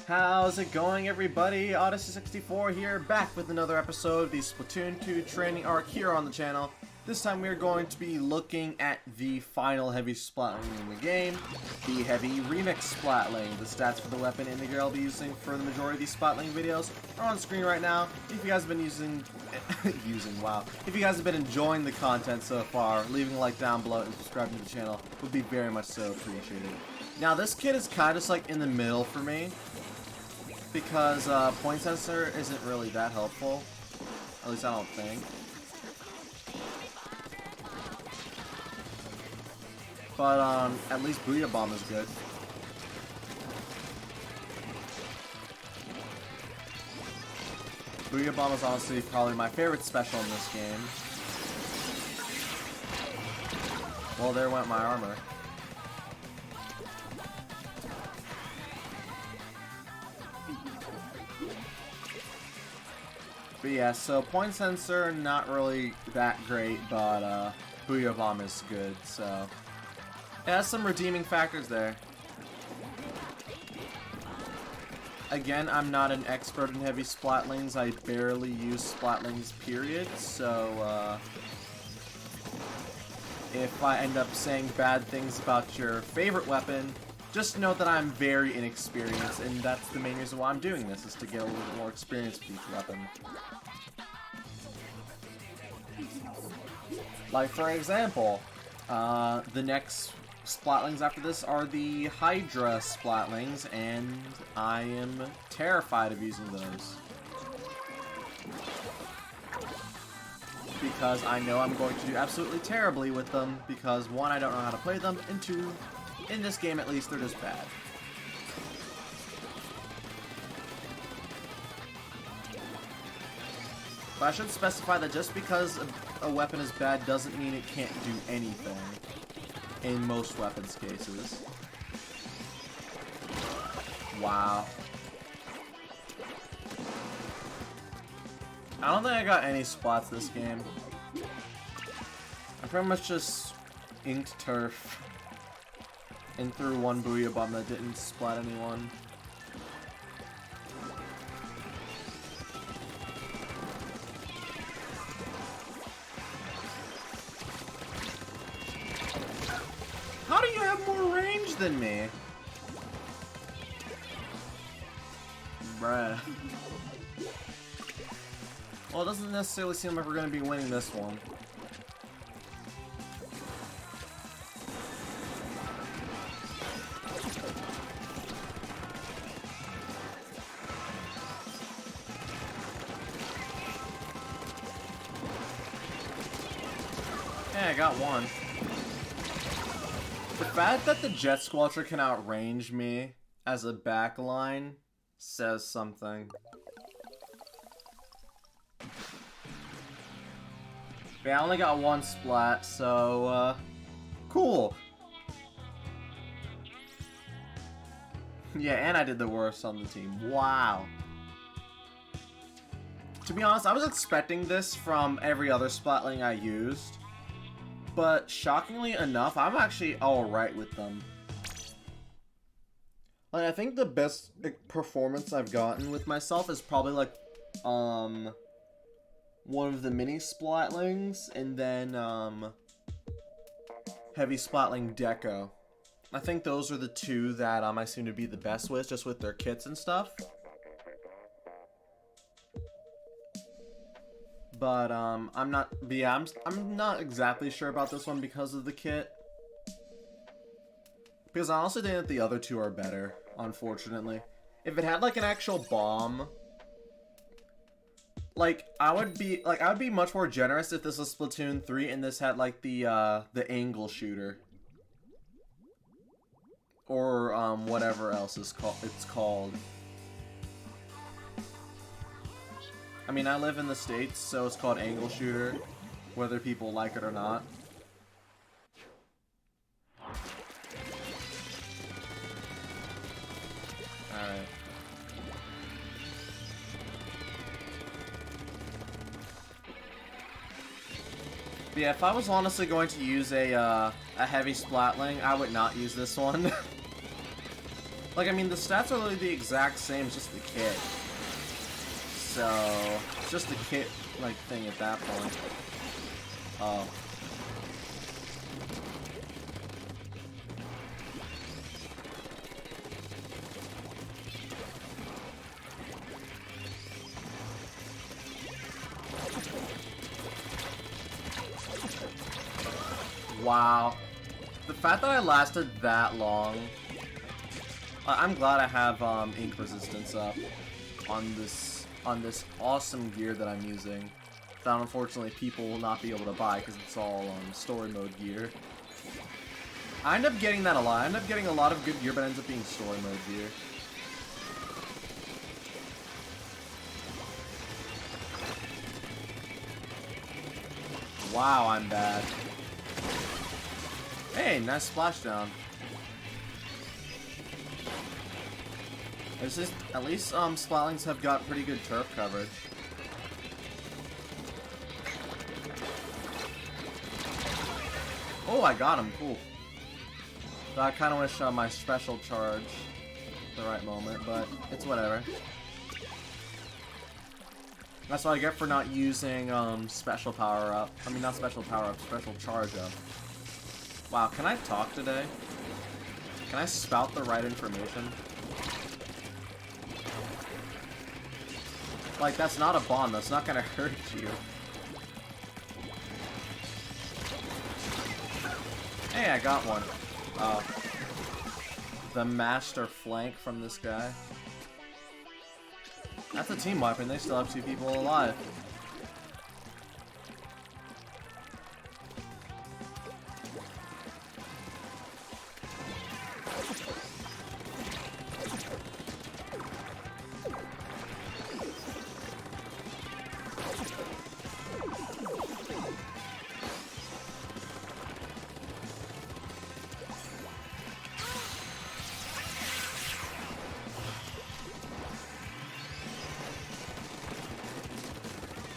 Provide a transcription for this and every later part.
How's it going, everybody? Odyssey64 here, back with another episode of the Splatoon 2 training arc here on the channel. This time we are going to be looking at the final heavy Splatling in the game, the heavy remix Splatling. The stats for the weapon and the gear I'll be using for the majority of these Splatling videos are on screen right now. If you guys have been if you guys have been enjoying the content so far, leaving a like down below and subscribing to the channel would be very much so appreciated. Now this kit is kind of just like in the middle for me, because point sensor isn't really that helpful. At least I don't think. But at least Booyah Bomb is good. Booyah Bomb is honestly probably my favorite special in this game. Well, there went my armor. But yeah, so point sensor, not really that great, but Booyah Bomb is good, so it has some redeeming factors there. Again, I'm not an expert in heavy Splatlings. I barely use Splatlings, period, so if I end up saying bad things about your favorite weapon, just note that I'm very inexperienced, and that's the main reason why I'm doing this, is to get a little bit more experience with each weapon. Like, for example, the next Splatlings after this are the Hydra Splatlings, and I am terrified of using those. Because I know I'm going to do absolutely terribly with them, because one, I don't know how to play them, and two, in this game at least, they're just bad. But I should specify that just because a weapon is bad doesn't mean it can't do anything in most weapons cases. Wow. I don't think I got any splats this game. I pretty much just inked turf and threw one Booyah Bomb that didn't splat anyone. How do you have more range than me? Bruh. Well, it doesn't necessarily seem like we're going to be winning this one. Yeah, I got one. The fact that the Jet Squelcher can outrange me as a backline says something. Yeah, I only got one splat, so, cool. Yeah, and I did the worst on the team. Wow. To be honest, I was expecting this from every other Splatling I used. But shockingly enough, I'm actually alright with them. Like, I think the best performance I've gotten with myself is probably like, one of the mini Splatlings, and then, heavy Splatling Deco. I think those are the two that, I seem to be the best with, just with their kits and stuff. But, I'm not exactly sure about this one because of the kit. Because I honestly think that the other two are better, unfortunately. If it had, like, an actual bomb, like, I would be much more generous if this was Splatoon 3 and this had, like, the angle shooter. Or, whatever else it's called. I mean, I live in the States, so it's called angle shooter, whether people like it or not. Alright. But yeah, if I was honestly going to use a heavy Splatling, I would not use this one. Like, I mean, the stats are literally the exact same, it's just the kit. So, it's just a kit, like, thing at that point. Oh. Wow. The fact that I lasted that long, I'm glad I have ink resistance up on this awesome gear that I'm using. That unfortunately people will not be able to buy because it's all story mode gear. I end up getting that a lot. I end up getting a lot of good gear, but it ends up being story mode gear. Wow, I'm bad. Hey, nice splashdown. It's just, at least Splattlings have got pretty good turf coverage. Oh, I got him. Cool. So I kind of wish my special charge at the right moment, but it's whatever. That's what I get for not using special power up. I mean, not special power up, special charge up. Wow, can I talk today? Can I spout the right information? Like, that's not a bomb. That's not gonna hurt you. Hey, I got one. Oh. The master flank from this guy. That's a team weapon. They still have 2 people alive.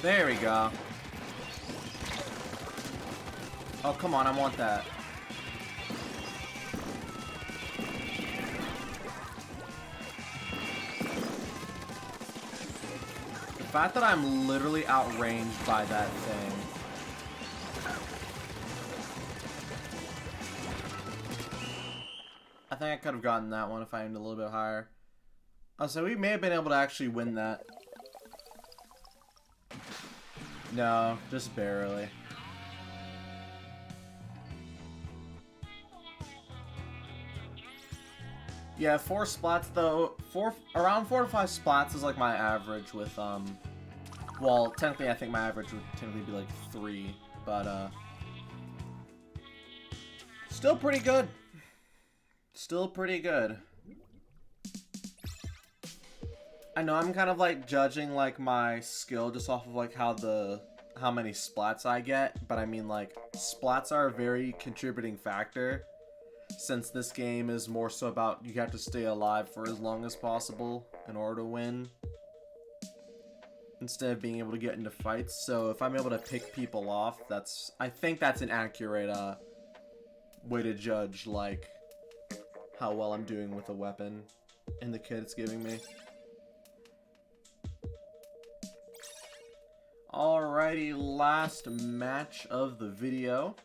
There we go. Oh, come on, I want that. The fact that I'm literally outranged by that thing. I think I could have gotten that one if I aimed a little bit higher. So we may have been able to actually win that. No, just barely. Yeah, 4 splats though. Around 4 to 5 splats is like my average with well, technically I think my average would technically be like 3, but still pretty good. Still pretty good. I know I'm kind of like judging like my skill just off of like how many splats I get, but I mean like splats are a very contributing factor since this game is more so about you have to stay alive for as long as possible in order to win instead of being able to get into fights. So if I'm able to pick people off, I think that's an accurate way to judge like how well I'm doing with a weapon and the kit it's giving me. Alrighty, last match of the video.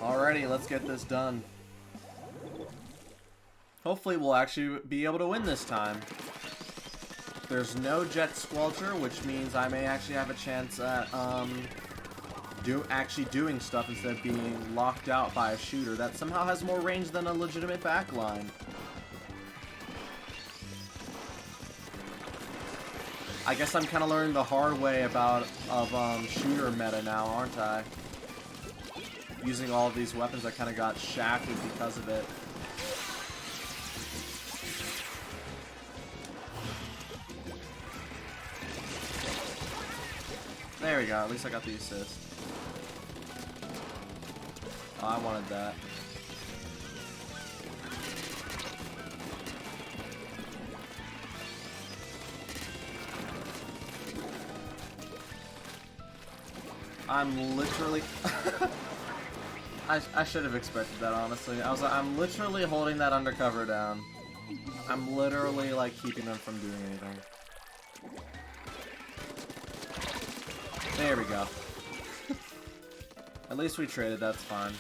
Alrighty, let's get this done. Hopefully we'll actually be able to win this time. There's no Jet Squelcher, which means I may actually have a chance at actually doing stuff instead of being locked out by a shooter that somehow has more range than a legitimate backline. I guess I'm kind of learning the hard way of shooter meta now, aren't I? Using all of these weapons, I kind of got shafted because of it. There we go, at least I got the assist. Oh, I wanted that. I'm literally... I should have expected that, honestly. I was like, I'm literally holding that undercover down. I'm literally, like, keeping them from doing anything. There we go. At least we traded, that's fine.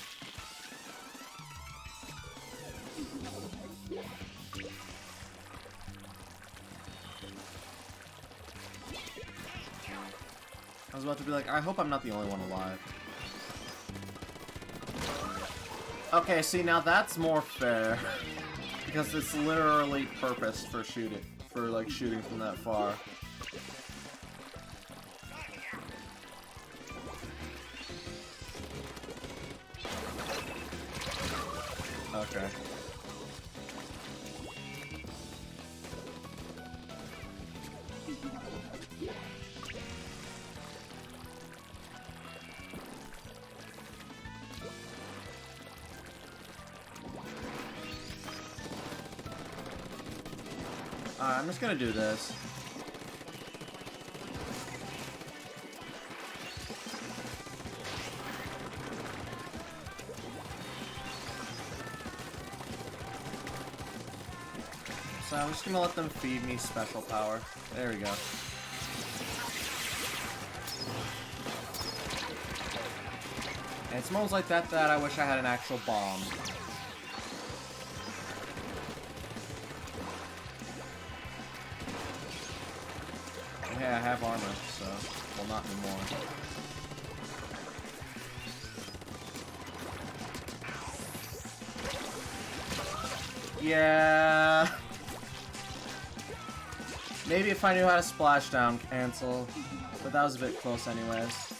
I was about to be like, I hope I'm not the only one alive. Okay, see, now that's more fair. Because it's literally purposed for shooting, like, shooting from that far. Okay. I'm just gonna do this. So I'm just gonna let them feed me special power. There we go. And it's moments like that that I wish I had an actual bomb. Hey, I have armor, so... well, not anymore. Yeah... maybe if I knew how to splash down, cancel. But that was a bit close anyways.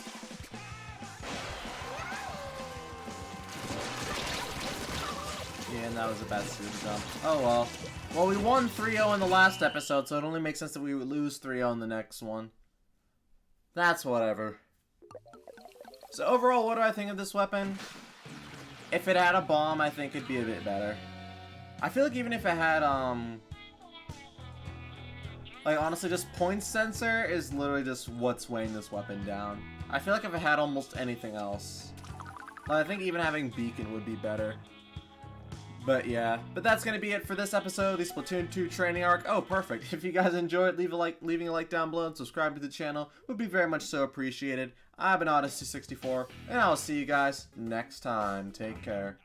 Yeah, and that was a bad super jump. Oh well. Well, we won 3-0 in the last episode, so it only makes sense that we would lose 3-0 in the next one. That's whatever. So overall, what do I think of this weapon? If it had a bomb, I think it'd be a bit better. I feel like even if it had, like, honestly, just point sensor is literally just what's weighing this weapon down. I feel like if it had almost anything else, I think even having beacon would be better. But yeah, but that's gonna be it for this episode of the Splatoon 2 training arc. Oh, perfect. If you guys enjoyed, leaving a like down below and subscribe to the channel would be very much so appreciated. I've been Odyssey64, and I'll see you guys next time. Take care.